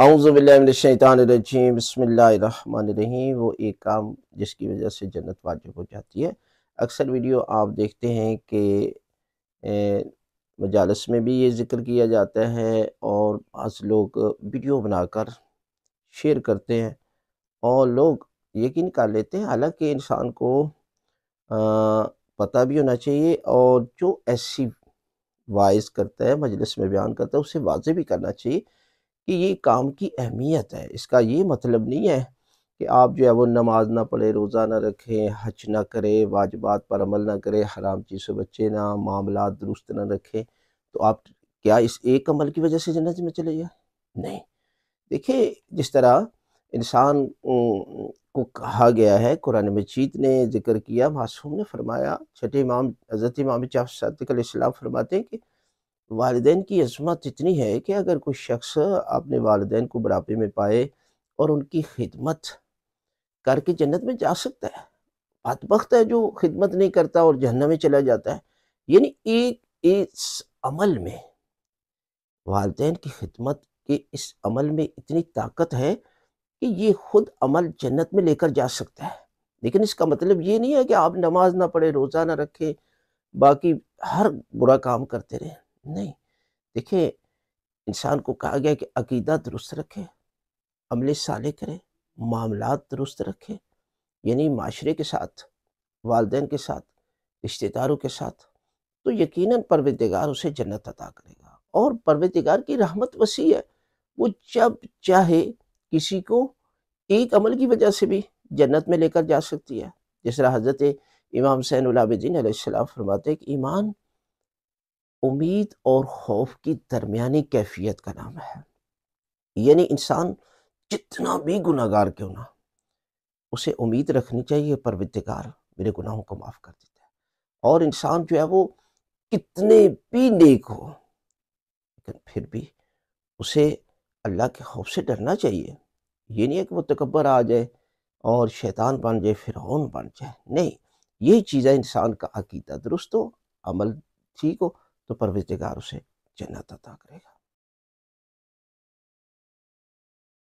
اعوذ باللہ من الشیطان الرجیم، بسم اللہ الرحمن الرحیم۔ وہ ایک کام جس کی وجہ سے جنت واجب ہو جاتی ہے۔ اکثر ویڈیو آپ دیکھتے ہیں کہ مجالس میں بھی یہ ذکر کیا جاتا ہے، اور بعض لوگ ویڈیو بنا کر شیئر کرتے ہیں اور لوگ یقین کر لیتے ہیں، حالانکہ انسان کو پتہ بھی ہونا چاہیے، اور جو ایسی وائز کرتا ہے، مجلس میں بیان کرتا ہے، اسے واضح بھی کرنا چاہیے کہ یہ کام کی اہمیت ہے۔ اس کا یہ مطلب نہیں ہے کہ آپ جو ہے وہ نماز نہ پڑھے، روزہ نہ رکھیں، حج نہ کرے، واجبات پر عمل نہ کرے، حرام چیز سے بچے نہ، معاملات درست نہ رکھیں، تو آپ کیا اس ایک عمل کی وجہ سے جنت میں چلے جائیں؟ نہیں۔ دیکھیں، جس طرح انسان کو کہا گیا ہے، قرآن مجید نے ذکر کیا، معصوم نے فرمایا، چھٹے امام حضرت امام جعفر صادق علیہ السلام فرماتے ہیں کہ والدین کی عظمت اتنی ہے کہ اگر کوئی شخص اپنے والدین کو بڑھاپے میں پائے اور ان کی خدمت کر کے جنت میں جا سکتا ہے۔ بدبخت ہے جو خدمت نہیں کرتا اور جہنم میں چلا جاتا ہے۔ یعنی اس عمل میں، والدین کی خدمت کے اس عمل میں اتنی طاقت ہے کہ یہ خود عمل جنت میں لے کر جا سکتا ہے۔ لیکن اس کا مطلب یہ نہیں ہے کہ آپ نماز نہ پڑھیں، روزہ نہ رکھیں، باقی ہر برا کام کرتے رہیں۔ نہیں، دیکھیں، انسان کو کہا گیا کہ عقیدہ درست رکھے، عمل صالح کرے، معاملات درست رکھے، یعنی معاشرے کے ساتھ، والدین کے ساتھ، رشتہ داروں کے ساتھ، تو یقیناً پروردگار اسے جنت عطا کرے گا۔ اور پروردگار کی رحمت وسیع ہے، وہ جب چاہے کسی کو ایک عمل کی وجہ سے بھی جنت میں لے کر جا سکتی ہے۔ جس طرح حضرت امام حسین العابدین علیہ السلام فرماتے ہیں کہ ایمان امید اور خوف کی درمیانی کیفیت کا نام ہے۔ یعنی انسان جتنا بھی گناہگار کیوں نہ، اسے امید رکھنی چاہیے، پروردگار میرے گناہوں کو معاف کر دیتا ہے۔ اور انسان جو ہے وہ کتنے بھی نیک ہو، لیکن پھر بھی اسے اللہ کے خوف سے ڈرنا چاہیے۔ یہ نہیں ہے کہ وہ تکبر آ جائے اور شیطان بن جائے، فرعون بن جائے۔ نہیں، یہ چیزیں انسان کا عقیدہ درست ہو، عمل ٹھیک ہو، تو پروردگار اسے جنت عطا کرے گا۔